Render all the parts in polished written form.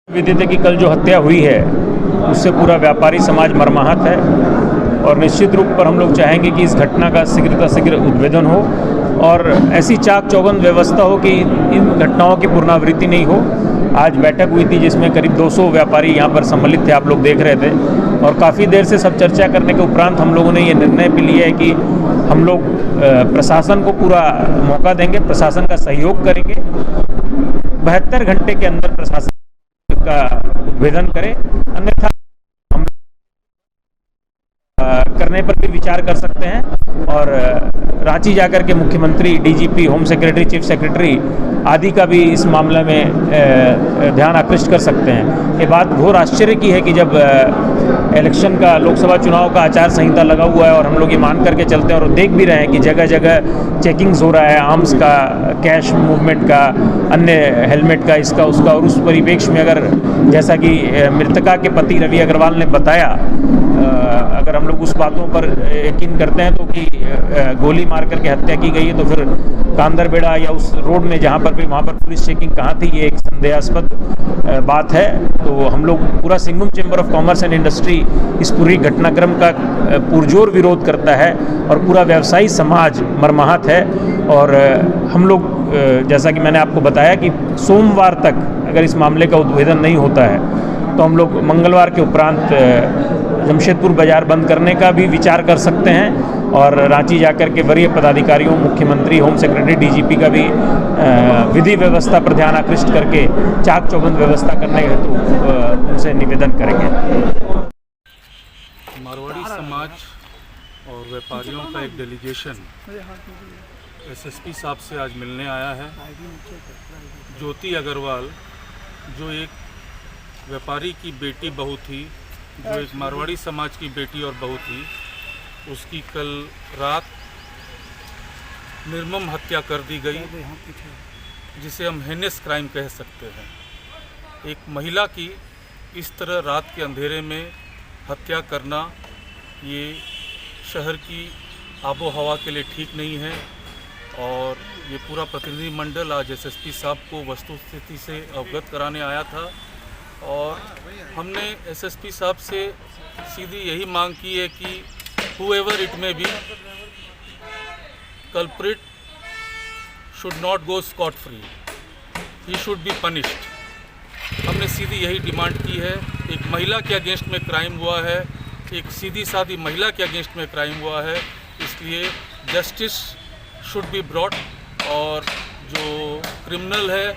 विदित है कि कल जो हत्या हुई है उससे पूरा व्यापारी समाज मर्माहत है और निश्चित रूप पर हम लोग चाहेंगे कि इस घटना का शीघ्र उद्भेदन हो और ऐसी चाक चौबंद व्यवस्था हो कि इन घटनाओं की पुनरावृत्ति नहीं हो। आज बैठक हुई थी जिसमें करीब 200 व्यापारी यहाँ पर सम्मिलित थे, आप लोग देख रहे थे, और काफ़ी देर से सब चर्चा करने के उपरांत हम लोगों ने ये निर्णय भी लिया है कि हम लोग प्रशासन को पूरा मौका देंगे, प्रशासन का सहयोग करेंगे, 72 घंटे के अंदर प्रशासन का उद्भेदन करें, अन्यथा हम करने पर भी विचार कर सकते हैं और रांची जाकर के मुख्यमंत्री, DGP, home secretary, chief secretary आदि का भी इस मामले में ध्यान आकृष्ट कर सकते हैं। ये बात घोर आश्चर्य की है कि जब इलेक्शन का, लोकसभा चुनाव का आचार संहिता लगा हुआ है और हम लोग ये मान करके चलते हैं और देख भी रहे हैं कि जगह जगह चेकिंग्स हो रहा है, आर्म्स का, कैश मूवमेंट का, अन्य हेलमेट का, इसका उसका, और उस परिप्रेक्ष्य में अगर जैसा कि मृतका के पति रवि अग्रवाल ने बताया, अगर हम लोग उस बातों पर यकीन करते हैं तो कि गोली मार करके हत्या की गई है, तो फिर कांदरबेड़ा या उस रोड में जहाँ पर भी, वहाँ पर पुलिस चेकिंग कहाँ थी, ये एक संदेहास्पद बात है। तो हम लोग पूरा Singhbhum chamber of commerce and industry इस पूरी घटनाक्रम का पुरजोर विरोध करता है और पूरा व्यवसायी समाज मर्माहत है। और हम लोग जैसा कि मैंने आपको बताया कि सोमवार तक अगर इस मामले का उद्भेदन नहीं होता है तो हम लोग मंगलवार के उपरांत जमशेदपुर बाजार बंद करने का भी विचार कर सकते हैं और रांची जाकर के वरीय पदाधिकारियों, मुख्यमंत्री, होम सेक्रेटरी, डीजीपी का भी विधि व्यवस्था पर ध्यान आकृष्ट करके चाक चौबंद व्यवस्था करने हेतु उनसे निवेदन करेंगे। मारवाड़ी समाज और व्यापारियों का एक डेलीगेशन एसएसपी साहब से आज मिलने आया है। ज्योति अग्रवाल जो एक व्यापारी की बेटी बहू थी, जो एक मारवाड़ी समाज की बेटी और बहू थी, उसकी कल रात निर्मम हत्या कर दी गई, जिसे हम हेनेस क्राइम कह सकते हैं। एक महिला की इस तरह रात के अंधेरे में हत्या करना ये शहर की आबो हवा के लिए ठीक नहीं है और ये पूरा प्रतिनिधिमंडल आज एसएसपी साहब को वस्तुस्थिति से अवगत कराने आया था और हमने एसएसपी साहब से सीधी यही मांग की है कि whoever it may be, culprit should not go scot free, he should be punished। हमने सीधी यही डिमांड की है। एक महिला के अगेंस्ट में क्राइम हुआ है, एक सीधी सादी महिला के अगेंस्ट में क्राइम हुआ है, इसलिए जस्टिस शुड बी ब्रॉट और जो क्रिमिनल है,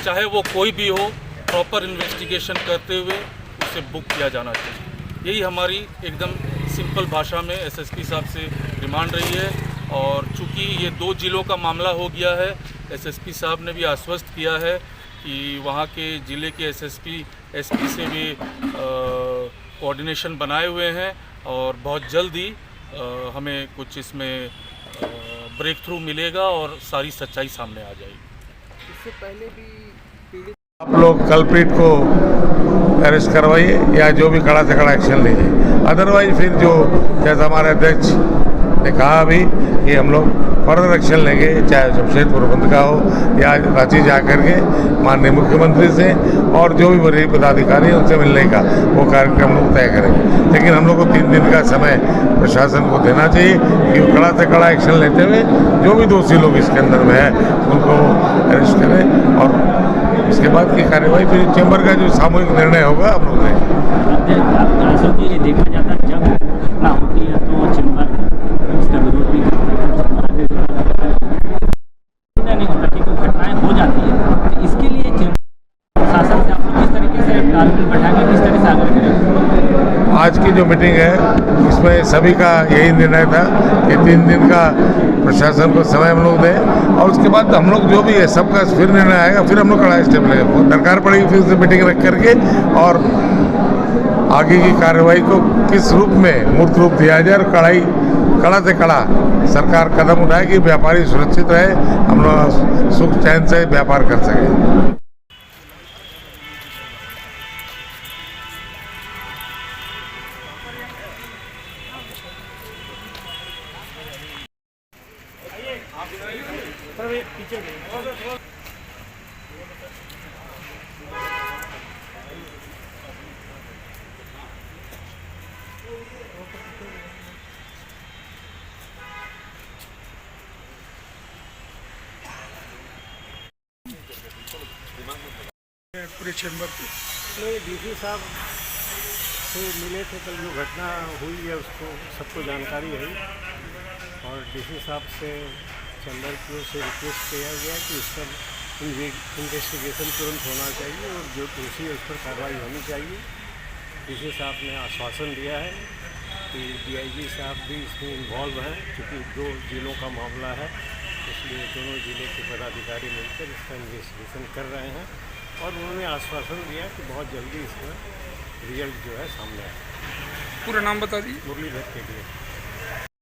चाहे वो कोई भी हो, प्रॉपर इन्वेस्टिगेशन करते हुए उसे बुक किया जाना चाहिए। यही हमारी एकदम सिंपल भाषा में एसएसपी साहब से डिमांड रही है और चूँकि ये 2 जिलों का मामला हो गया है, एसएसपी साहब ने भी आश्वस्त किया है कि वहाँ के ज़िले के एसपी से भी कोऑर्डिनेशन बनाए हुए हैं और बहुत जल्द ही हमें कुछ इसमें ब्रेक थ्रू मिलेगा और सारी सच्चाई सामने आ जाएगी। इससे पहले भी पीड़ित आप लोग कल्प्रिट को अरेस्ट करवाइए या जो भी कड़ा से कड़ा एक्शन लीजिए, अदरवाइज फिर जो जैसा हमारे अध्यक्ष ने कहा अभी कि हम लोग फर्दर एक्शन लेंगे, चाहे जमशेदपुर बंद का हो या रांची जा करके माननीय मुख्यमंत्री से और जो भी वरीय पदाधिकारी हैं उनसे मिलने का वो कार्यक्रम लोग तय करेंगे। लेकिन हम लोग को 3 दिन का समय प्रशासन को देना चाहिए कि वो कड़ा से कड़ा एक्शन लेते हुए जो भी दोषी लोग इसके अंदर में है उनको अरेस्ट करें और इसके बाद की कार्यवाही तो चैम्बर का जो सामूहिक निर्णय होगा हम लोग लेंगे। देखा जाता है जब घटना होती है तो चैम्बर उसका विरोध भी करता है, नहीं होता क्योंकि घटनाएं हो जाती है। तो इसके लिए प्रशासन से आप लोग किस तरीके से तालमेल बैठाएंगे, किस तरह से आगे करेंगे? आज की जो मीटिंग है इसमें सभी का यही निर्णय था कि 3 दिन का प्रशासन को समय हम लोग दें और उसके बाद हम लोग जो भी है सबका फिर निर्णय आएगा, फिर हम लोग कड़ा स्टेप लेंगे। दरकार पड़ेगी फिर से मीटिंग रख करके और आगे की कार्रवाई को किस रूप में मूर्त रूप दिया जाए और कड़ा से कड़ा सरकार कदम उठाए कि व्यापारी सुरक्षित रहे, हम लोग सुख चैन से व्यापार कर सकें। पीछे पूरे चैम्बर को नहीं, डीसी साहब से मिले थे, कल जो घटना हुई है उसको सबको जानकारी है और डीसी साहब से चैम्बर की ओर से रिक्वेस्ट किया गया कि इस पर इन्वेस्टिगेशन तुरंत होना चाहिए और जो दोषी है उस पर कार्रवाई होनी चाहिए। डीसी साहब ने आश्वासन दिया है कि डीआईजी साहब भी इसमें इन्वॉल्व हैं, क्योंकि 2 जिलों का मामला है, इसलिए दोनों जिले के पदाधिकारी मिलकर इसका इन्वेस्टिगेशन कर रहे हैं और उन्होंने आश्वासन दिया कि बहुत जल्दी इसमें रिजल्ट जो है सामने आए। पूरा नाम बता दीजिए। मुरलीधर के लिए